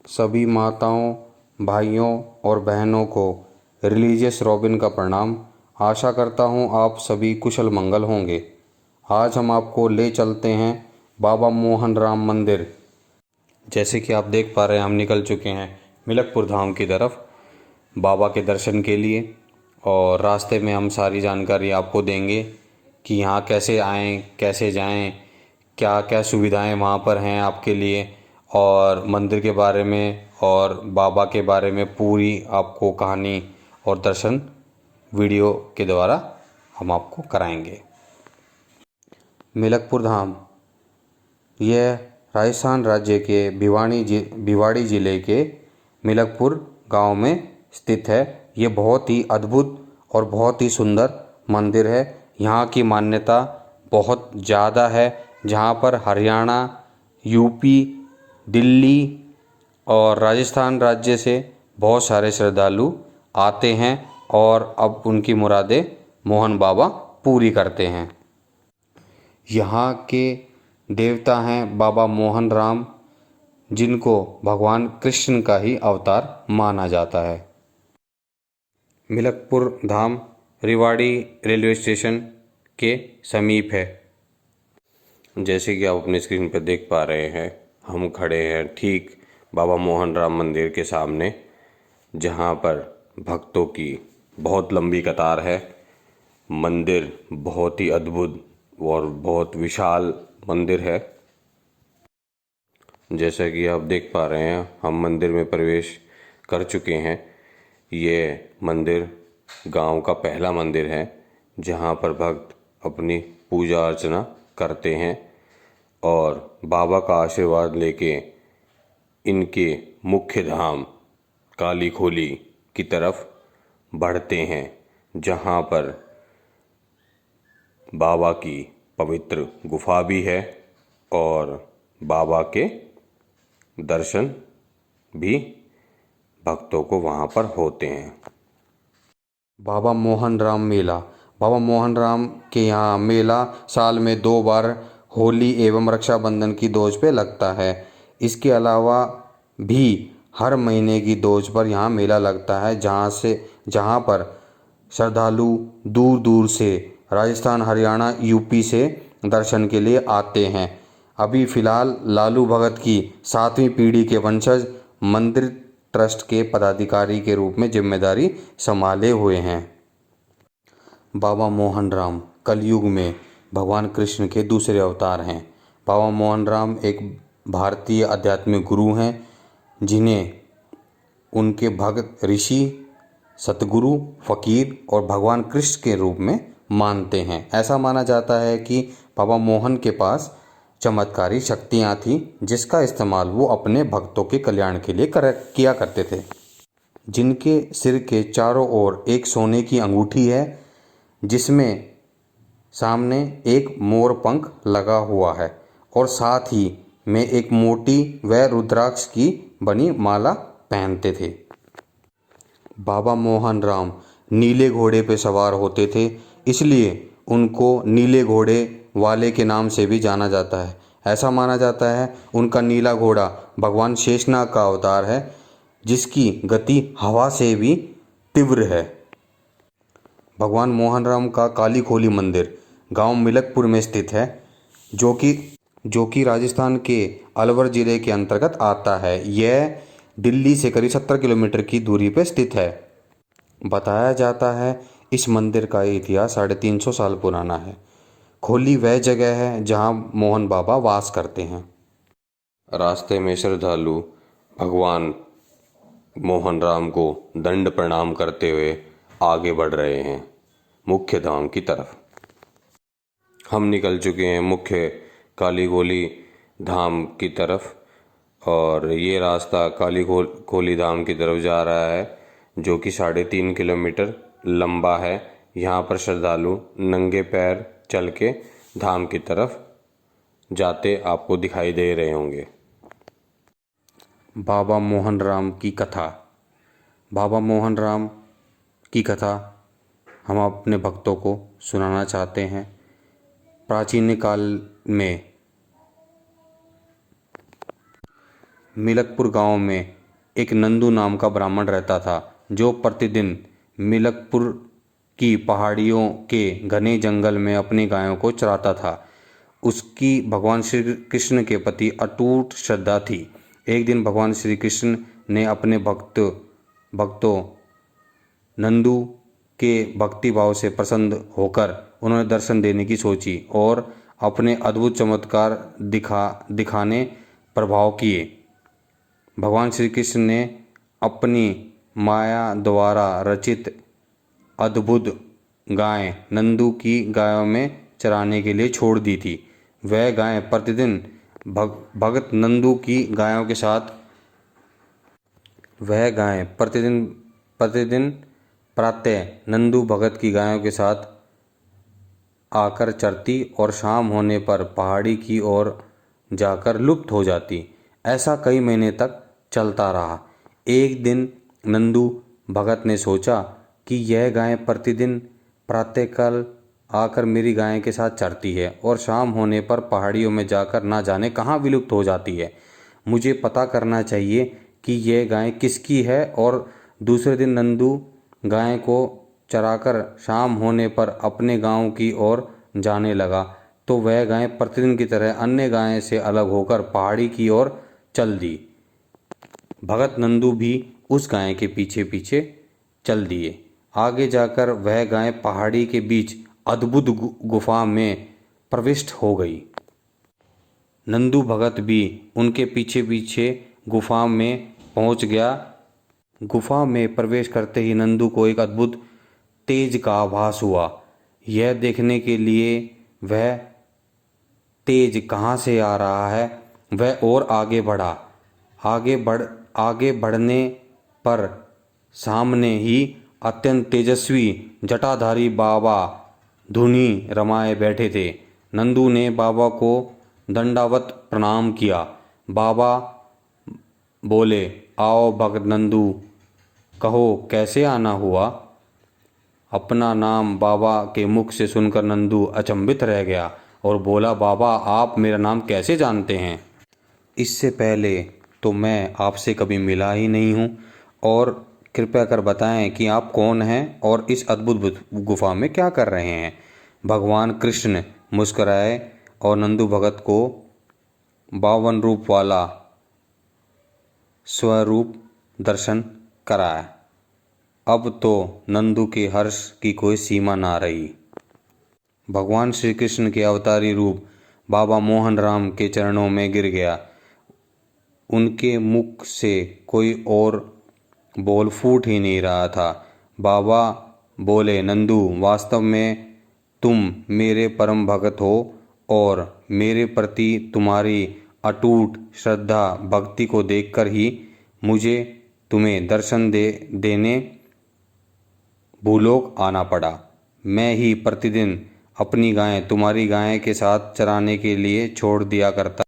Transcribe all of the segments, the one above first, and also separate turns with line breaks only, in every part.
सभी माताओं, भाइयों और बहनों को रिलीजियस रॉबिन का प्रणाम। आशा करता हूँ आप सभी कुशल मंगल होंगे। आज हम आपको ले चलते हैं बाबा मोहन राम मंदिर। जैसे कि आप देख पा रहे हैं, हम निकल चुके हैं मिलकपुर धाम की तरफ बाबा के दर्शन के लिए। और रास्ते में हम सारी जानकारी आपको देंगे कि यहाँ कैसे आएँ, कैसे जाएँ, क्या क्या सुविधाएं वहाँ पर हैं आपके लिए, और मंदिर के बारे में और बाबा के बारे में पूरी आपको कहानी और दर्शन वीडियो के द्वारा हम आपको कराएंगे। मिलकपुर धाम यह राजस्थान राज्य के भिवाड़ी ज़िले के मिलकपुर गांव में स्थित है। ये बहुत ही अद्भुत और बहुत ही सुंदर मंदिर है। यहाँ की मान्यता बहुत ज़्यादा है, जहाँ पर हरियाणा, यूपी, दिल्ली और राजस्थान राज्य से बहुत सारे श्रद्धालु आते हैं और अब उनकी मुरादें मोहन बाबा पूरी करते हैं। यहाँ के देवता हैं बाबा मोहन राम, जिनको भगवान कृष्ण का ही अवतार माना जाता है। मिलकपुर धाम रेवाड़ी रेलवे स्टेशन के समीप है। जैसे कि आप अपनी स्क्रीन पर देख पा रहे हैं, हम खड़े हैं ठीक बाबा मोहन राम मंदिर के सामने, जहां पर भक्तों की बहुत लंबी कतार है। मंदिर बहुत ही अद्भुत और बहुत विशाल मंदिर है। जैसा कि आप देख पा रहे हैं, हम मंदिर में प्रवेश कर चुके हैं। ये मंदिर गांव का पहला मंदिर है जहां पर भक्त अपनी पूजा अर्चना करते हैं और बाबा का आशीर्वाद लेके इनके मुख्य धाम काली खोली की तरफ बढ़ते हैं, जहां पर बाबा की पवित्र गुफा भी है और बाबा के दर्शन भी भक्तों को वहां पर होते हैं। बाबा मोहन राम मेला। बाबा मोहन राम के यहाँ मेला साल में 2 बार होली एवं रक्षाबंधन की दोज पे लगता है। इसके अलावा भी हर महीने की दोज पर यहाँ मेला लगता है, जहाँ पर श्रद्धालु दूर दूर से राजस्थान, हरियाणा, यूपी से दर्शन के लिए आते हैं। अभी फ़िलहाल लालू भगत की 7वीं पीढ़ी के वंशज मंदिर ट्रस्ट के पदाधिकारी के रूप में जिम्मेदारी संभाले हुए हैं। बाबा मोहन राम कलयुग में भगवान कृष्ण के दूसरे अवतार हैं। बाबा मोहन राम एक भारतीय आध्यात्मिक गुरु हैं, जिन्हें उनके भक्त ऋषि, सतगुरु, फकीर और भगवान कृष्ण के रूप में मानते हैं। ऐसा माना जाता है कि बाबा मोहन के पास चमत्कारी शक्तियाँ थीं, जिसका इस्तेमाल वो अपने भक्तों के कल्याण के लिए किया करते थे। जिनके सिर के चारों ओर एक सोने की अंगूठी है, जिसमें सामने एक मोर पंख लगा हुआ है और साथ ही में एक मोटी व रुद्राक्ष की बनी माला पहनते थे। बाबा मोहन राम नीले घोड़े पे सवार होते थे, इसलिए उनको नीले घोड़े वाले के नाम से भी जाना जाता है। ऐसा माना जाता है उनका नीला घोड़ा भगवान शेषनाग का अवतार है, जिसकी गति हवा से भी तीव्र है। भगवान मोहन राम का काली खोली मंदिर गांव मिलकपुर में स्थित है, जो कि राजस्थान के अलवर ज़िले के अंतर्गत आता है। यह दिल्ली से करीब 70 किलोमीटर की दूरी पर स्थित है। बताया जाता है इस मंदिर का इतिहास 350 साल पुराना है। खोली वह जगह है जहां मोहन बाबा वास करते हैं। रास्ते में श्रद्धालु भगवान मोहन राम को दंड प्रणाम करते हुए आगे बढ़ रहे हैं मुख्य धाम की तरफ। हम निकल चुके हैं मुख्य काली खोली धाम की तरफ और ये रास्ता काली खोली धाम की तरफ जा रहा है, जो कि 3.5 किलोमीटर लंबा है। यहाँ पर श्रद्धालु नंगे पैर चल के धाम की तरफ जाते आपको दिखाई दे रहे होंगे। बाबा मोहन राम की कथा। बाबा मोहन राम की कथा हम अपने भक्तों को सुनाना चाहते हैं। प्राचीन काल में मिलकपुर गांव में एक नंदू नाम का ब्राह्मण रहता था जो प्रतिदिन मिलकपुर की पहाड़ियों के घने जंगल में अपनी गायों को चराता था। उसकी भगवान श्री कृष्ण के प्रति अटूट श्रद्धा थी। एक दिन भगवान श्री कृष्ण ने अपने भक्तों नंदू के भक्ति भाव से प्रसन्न होकर उन्होंने दर्शन देने की सोची और अपने अद्भुत चमत्कार दिखाने प्रभाव किए। भगवान श्री कृष्ण ने अपनी माया द्वारा रचित अद्भुत गाय नंदू की गायों में चराने के लिए छोड़ दी थी। वह गाय प्रतिदिन भगत नंदू की गायों के साथ प्रतिदिन प्रातः नंदू भगत की गायों के साथ आकर चरती और शाम होने पर पहाड़ी की ओर जाकर लुप्त हो जाती। ऐसा कई महीने तक चलता रहा। एक दिन नंदू भगत ने सोचा कि यह गाय प्रतिदिन प्रातःकाल आकर मेरी गाय के साथ चरती है और शाम होने पर पहाड़ियों में जाकर ना जाने कहाँ विलुप्त हो जाती है। मुझे पता करना चाहिए कि यह गाय किसकी है। और दूसरे दिन नंदू गाय को चराकर शाम होने पर अपने गांव की ओर जाने लगा तो वह गाय प्रतिदिन की तरह अन्य गाय से अलग होकर पहाड़ी की ओर चल दी। भगत नंदू भी उस गाय के पीछे पीछे चल दिए। आगे जाकर वह गाय पहाड़ी के बीच अद्भुत गुफा में प्रविष्ट हो गई। नंदू भगत भी उनके पीछे पीछे गुफा में पहुंच गया। गुफा में प्रवेश करते ही नंदू को एक अद्भुत तेज का आभास हुआ। यह देखने के लिए वह तेज कहाँ से आ रहा है, वह और आगे बढ़ा। आगे बढ़ने पर सामने ही अत्यंत तेजस्वी जटाधारी बाबा धुनी रमाए बैठे थे। नंदू ने बाबा को दंडावत प्रणाम किया। बाबा बोले, आओ भगत नंदू, कहो कैसे आना हुआ। अपना नाम बाबा के मुख से सुनकर नंदू अचंभित रह गया और बोला, बाबा आप मेरा नाम कैसे जानते हैं? इससे पहले तो मैं आपसे कभी मिला ही नहीं हूँ और कृपया कर बताएं कि आप कौन हैं और इस अद्भुत गुफा में क्या कर रहे हैं। भगवान कृष्ण मुस्कुराए और नंदू भगत को 52 रूप वाला स्वरूप दर्शन कराया। अब तो नंदू के हर्ष की कोई सीमा ना रही। भगवान श्री कृष्ण के अवतारी रूप बाबा मोहन राम के चरणों में गिर गया। उनके मुख से कोई और बोल फूट ही नहीं रहा था। बाबा बोले, नंदू वास्तव में तुम मेरे परम भगत हो और मेरे प्रति तुम्हारी अटूट श्रद्धा भक्ति को देखकर ही मुझे तुम्हें दर्शन देने भूलोक आना पड़ा। मैं ही प्रतिदिन अपनी गाय तुम्हारी गाय के साथ चराने के लिए छोड़ दिया करता।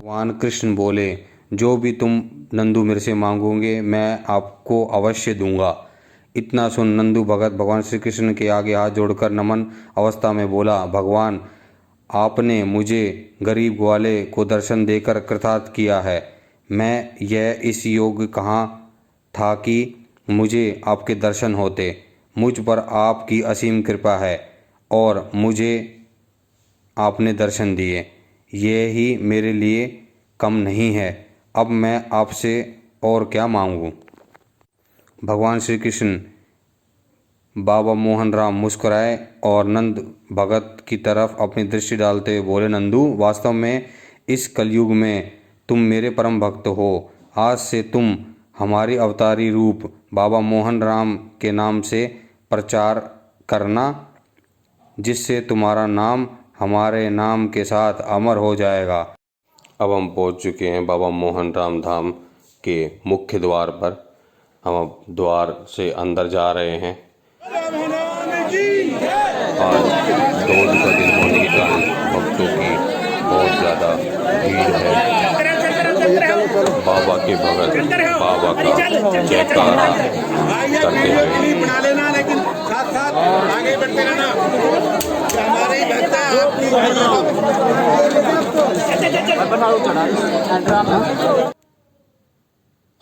भगवान कृष्ण बोले, जो भी तुम नंदू मेरे से मांगोगे मैं आपको अवश्य दूंगा। इतना सुन नंदू भगत भगवान श्री कृष्ण के आगे हाथ जोड़कर नमन अवस्था में बोला, भगवान आपने मुझे गरीब ग्वाले को दर्शन देकर कृतार्थ किया है। मैं यह इस योग्य कहाँ था कि मुझे आपके दर्शन होते। मुझ पर आपकी असीम कृपा है और मुझे आपने दर्शन दिए, ये ही मेरे लिए कम नहीं है। अब मैं आपसे और क्या मांगूं। भगवान श्री कृष्ण बाबा मोहन राम मुस्कुराए और नंद भगत की तरफ अपनी दृष्टि डालते हुए बोले, नंदू वास्तव में इस कलयुग में तुम मेरे परम भक्त हो। आज से तुम हमारी अवतारी रूप बाबा मोहन राम के नाम से प्रचार करना, जिससे तुम्हारा नाम हमारे नाम के साथ अमर हो जाएगा। अब हम पहुंच चुके हैं बाबा मोहन राम धाम के मुख्य द्वार पर। हम अब द्वार से अंदर जा रहे हैं। आज दोल का दिन होने के कारण भक्तों की बहुत ज़्यादा भीड़ है। बाबा के भगत बाबा का जयकारा करते हुए
बना लेना, लेकिन साथ साथ आगे बढ़ते रहना। हमारे ही भक्त हैं, आपकी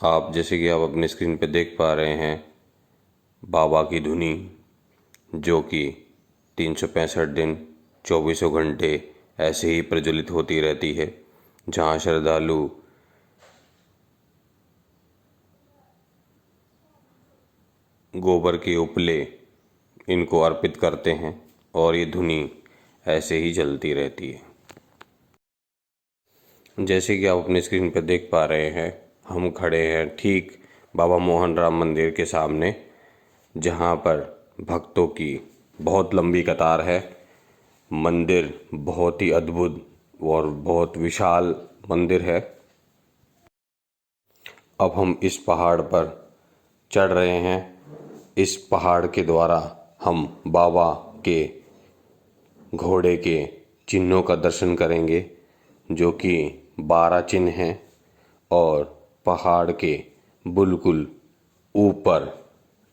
आप जैसे कि आप अपनी स्क्रीन पे देख पा रहे हैं बाबा की धुनी, जो कि 365 दिन 24 घंटे ऐसे ही प्रज्वलित होती रहती है, जहां श्रद्धालु गोबर के उपले इनको अर्पित करते हैं और ये धुनी ऐसे ही चलती रहती है। जैसे कि आप अपनी स्क्रीन पर देख पा रहे हैं, हम खड़े हैं ठीक बाबा मोहन राम मंदिर के सामने, जहां पर भक्तों की बहुत लंबी कतार है। मंदिर बहुत ही अद्भुत और बहुत विशाल मंदिर है। अब हम इस पहाड़ पर चढ़ रहे हैं। इस पहाड़ के द्वारा हम बाबा के घोड़े के चिन्हों का दर्शन करेंगे, जो कि 12 चिन्ह हैं और पहाड़ के बिल्कुल ऊपर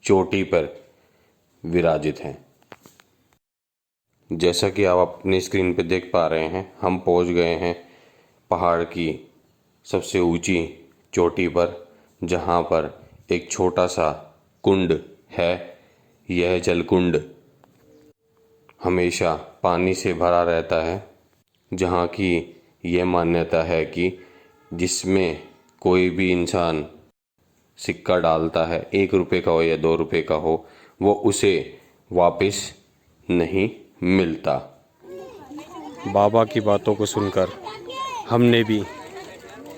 चोटी पर विराजित हैं। जैसा कि आप अपनी स्क्रीन पर देख पा रहे हैं, हम पहुंच गए हैं पहाड़ की सबसे ऊंची चोटी पर, जहां पर एक छोटा सा कुंड है। यह जलकुंड हमेशा पानी से भरा रहता है, जहां की यह मान्यता है कि जिसमें कोई भी इंसान सिक्का डालता है, 1 रुपये का हो या 2 रुपये का हो, वो उसे वापस नहीं मिलता।
बाबा की बातों को सुनकर हमने भी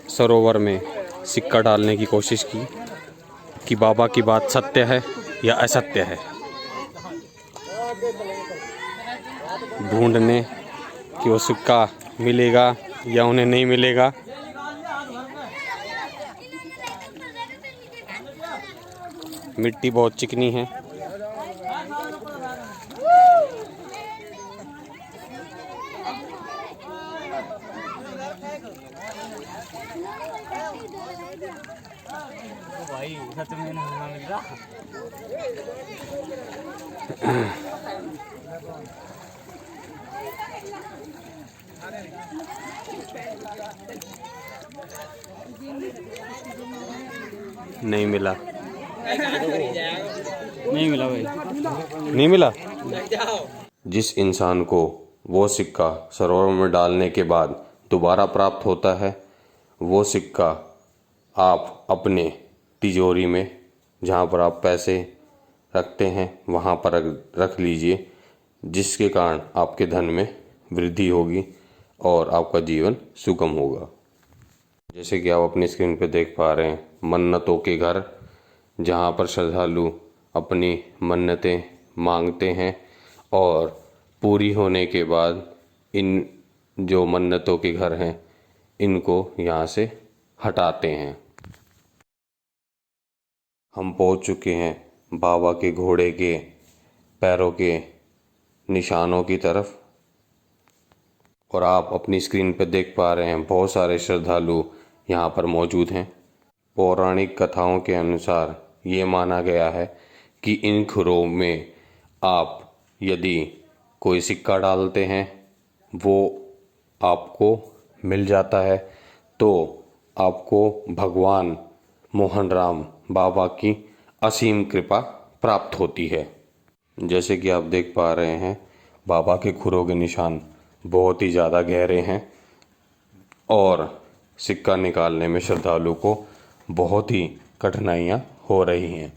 सरोवर में सिक्का डालने की कोशिश की कि बाबा की बात सत्य है या असत्य है, ढूंढने कि वो सिक्का मिलेगा या उन्हें नहीं मिलेगा। मिट्टी बहुत चिकनी है।
भाई सच में नहीं मिल रहा।
नहीं मिला,
नहीं मिला भाई,
नहीं मिला।
जिस इंसान को वो सिक्का सरोवर में डालने के बाद दोबारा प्राप्त होता है, वो सिक्का आप अपने तिजोरी में, जहाँ पर आप पैसे रखते हैं, वहाँ पर रख लीजिए, जिसके कारण आपके धन में वृद्धि होगी और आपका जीवन सुगम होगा। जैसे कि आप अपनी स्क्रीन पर देख पा रहे हैं, मन्नतों के घर, जहाँ पर श्रद्धालु अपनी मन्नतें मांगते हैं और पूरी होने के बाद इन जो मन्नतों के घर हैं, इनको यहाँ से हटाते हैं। हम पहुँच चुके हैं बाबा के घोड़े के पैरों के निशानों की तरफ, और आप अपनी स्क्रीन पर देख पा रहे हैं बहुत सारे श्रद्धालु यहाँ पर मौजूद हैं। पौराणिक कथाओं के अनुसार ये माना गया है कि इन खुरों में आप यदि कोई सिक्का डालते हैं, वो आपको मिल जाता है, तो आपको भगवान मोहन राम बाबा की असीम कृपा प्राप्त होती है। जैसे कि आप देख पा रहे हैं, बाबा के खुरों के निशान बहुत ही ज़्यादा गहरे हैं और सिक्का निकालने में श्रद्धालु को बहुत ही कठिनाइयाँ हो रही हैं।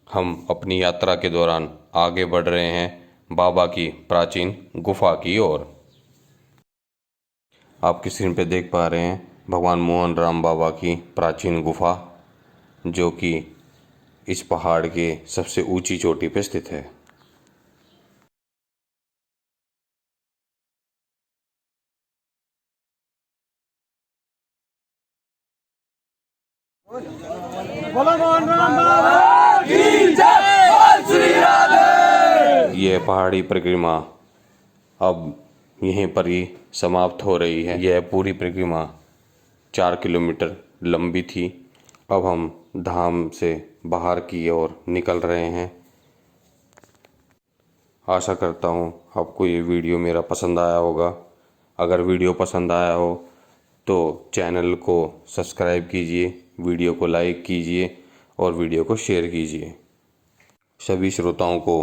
हम अपनी यात्रा के दौरान आगे बढ़ रहे हैं बाबा की प्राचीन गुफा की ओर। आप स्क्रीन पे देख पा रहे हैं भगवान मोहन राम बाबा की प्राचीन गुफा, जो कि इस पहाड़ के सबसे ऊंची चोटी पर स्थित है।
बोलो मोहन राम बाबा की जय, बोल श्री राधे।
यह पहाड़ी परिक्रमा अब यहीं पर ही समाप्त हो रही है। यह पूरी परिक्रमा 4 किलोमीटर लंबी थी। अब हम धाम से बाहर की ओर निकल रहे हैं। आशा करता हूँ आपको ये वीडियो मेरा पसंद आया होगा। अगर वीडियो पसंद आया हो तो चैनल को सब्सक्राइब कीजिए, वीडियो को लाइक कीजिए और वीडियो को शेयर कीजिए। सभी श्रोताओं को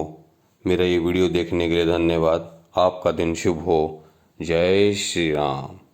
मेरा ये वीडियो देखने के लिए धन्यवाद। आपका दिन शुभ हो। जय श्री राम।